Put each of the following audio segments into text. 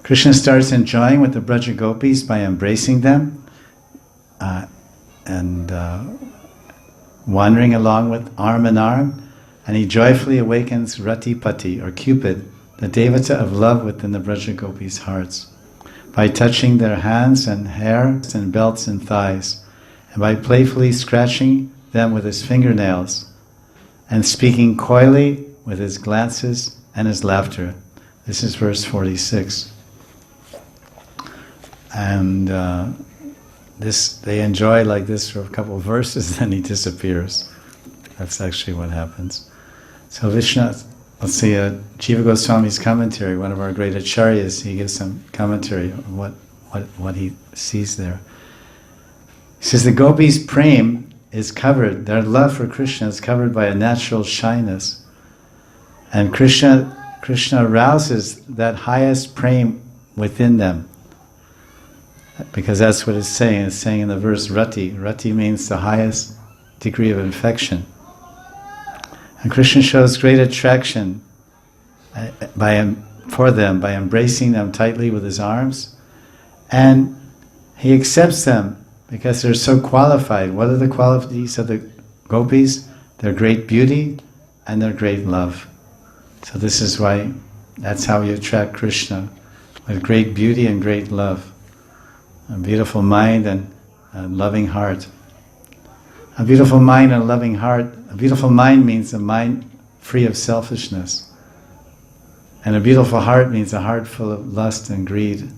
Krishna starts enjoying with the Vraja gopis by embracing them and wandering along with arm in arm, and he joyfully awakens Ratipati, or Cupid, the devata of love within the Vraja gopis' hearts, by touching their hands and hair and belts and thighs, and by playfully scratching them with his fingernails, and speaking coyly with his glances and his laughter. This is verse 46. And they enjoy like this for a couple of verses, then he disappears. That's actually what happens. So Vishnu, let's see, Jiva Goswami's commentary, one of our great acharyas, he gives some commentary on what he sees there. He says the gopis' prem is covered, their love for Krishna is covered by a natural shyness. And Krishna arouses that highest prem within them. Because that's what it's saying. It's saying in the verse Rati. Rati means the highest degree of infection. And Krishna shows great attraction for them by embracing them tightly with his arms. And he accepts them because they're so qualified. What are the qualities of the gopis? Their great beauty and their great love. So this is why, that's how you attract Krishna, with great beauty and great love. A beautiful mind and a loving heart. A beautiful mind and a loving heart. A beautiful mind means a mind free of selfishness. And a beautiful heart means a heart full of lust and greed.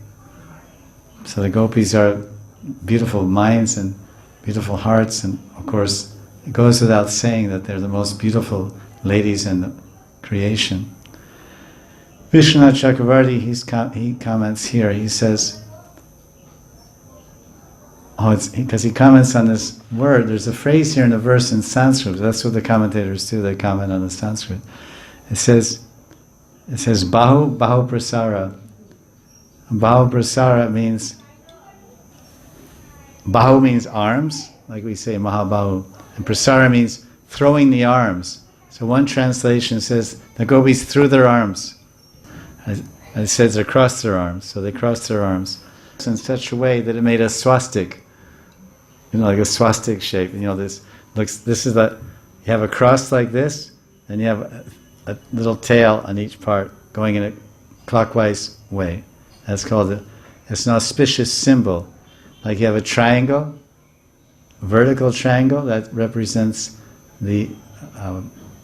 So the gopis are beautiful minds and beautiful hearts, and of course it goes without saying that they're the most beautiful ladies in the creation. Vishwanath Chakravarti, he comments here, he says, because he comments on this word, there's a phrase here in the verse in Sanskrit, that's what the commentators do, they comment on the Sanskrit. It says Bahu Prasara. Bahu Prasara means, Bahu means arms, like we say Mahabahu, and Prasara means throwing the arms. So one translation says, the gopis threw their arms. And it says they crossed their arms, so they crossed their arms in such a way that it made a swastik. Like a swastik shape. This is that you have a cross like this, and you have a little tail on each part going in a clockwise way. That's called it's an auspicious symbol. Like you have a triangle, a vertical triangle that represents the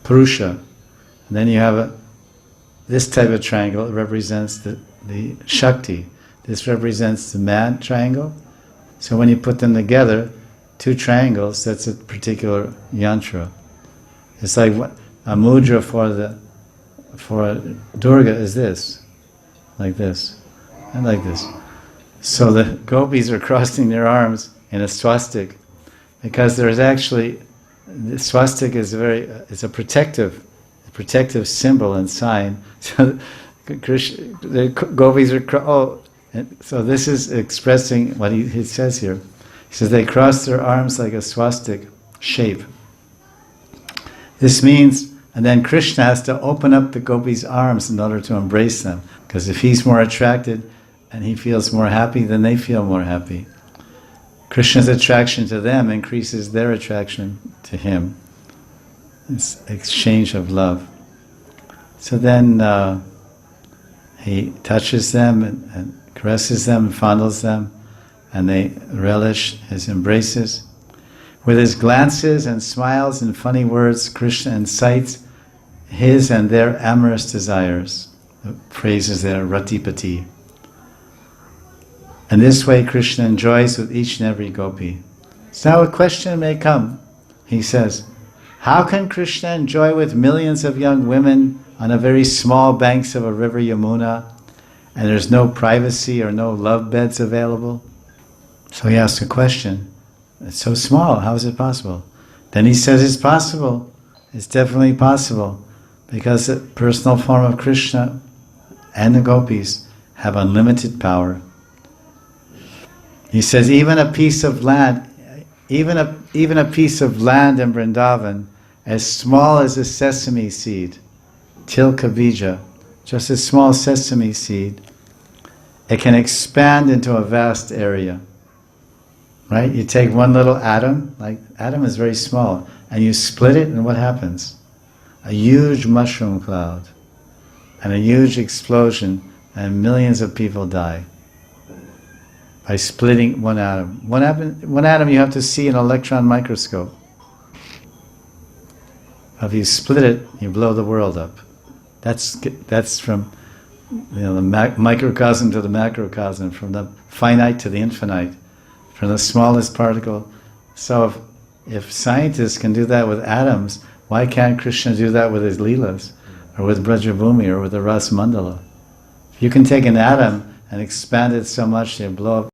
Purusha, and then you have this type of triangle that represents the Shakti. This represents the man triangle. So when you put them together, two triangles, that's a particular yantra. It's like a mudra for Durga is this, like this, and like this. So the gopis are crossing their arms in a swastik, because there's actually, the swastik is it's a protective symbol and sign. So the gopis are, so this is expressing what he says here. He says they cross their arms like a swastik shape. This means, and then Krishna has to open up the gopis' arms in order to embrace them, because if he's more attracted and he feels more happy, then they feel more happy. Krishna's attraction to them increases their attraction to him. It's exchange of love. So then he touches them and caresses them and fondles them, and they relish his embraces. With his glances and smiles and funny words, Krishna incites his and their amorous desires. The phrase is there, Ratipati. And this way Krishna enjoys with each and every gopi. So now a question may come. He says, how can Krishna enjoy with millions of young women on a very small banks of a river Yamuna, and there's no privacy or no love beds available? So he asks a question. It's so small, how is it possible? Then he says it's possible. It's definitely possible, because the personal form of Krishna and the gopis have unlimited power. He says even a piece of land, even a piece of land in Vrindavan, as small as a sesame seed, tilka bija, just a small sesame seed, it can expand into a vast area. Right? You take one little atom, like atom is very small, and you split it, and what happens? A huge mushroom cloud, and a huge explosion, and millions of people die by splitting one atom. One atom you have to see an electron microscope. If you split it, you blow the world up. That's from the microcosm to the macrocosm, from the finite to the infinite, from the smallest particle. So if scientists can do that with atoms, why can't Krishna do that with his Leelas, or with Vraja-bhumi, or with the Rasa Mandala? If you can take an atom and expand it so much that you blow up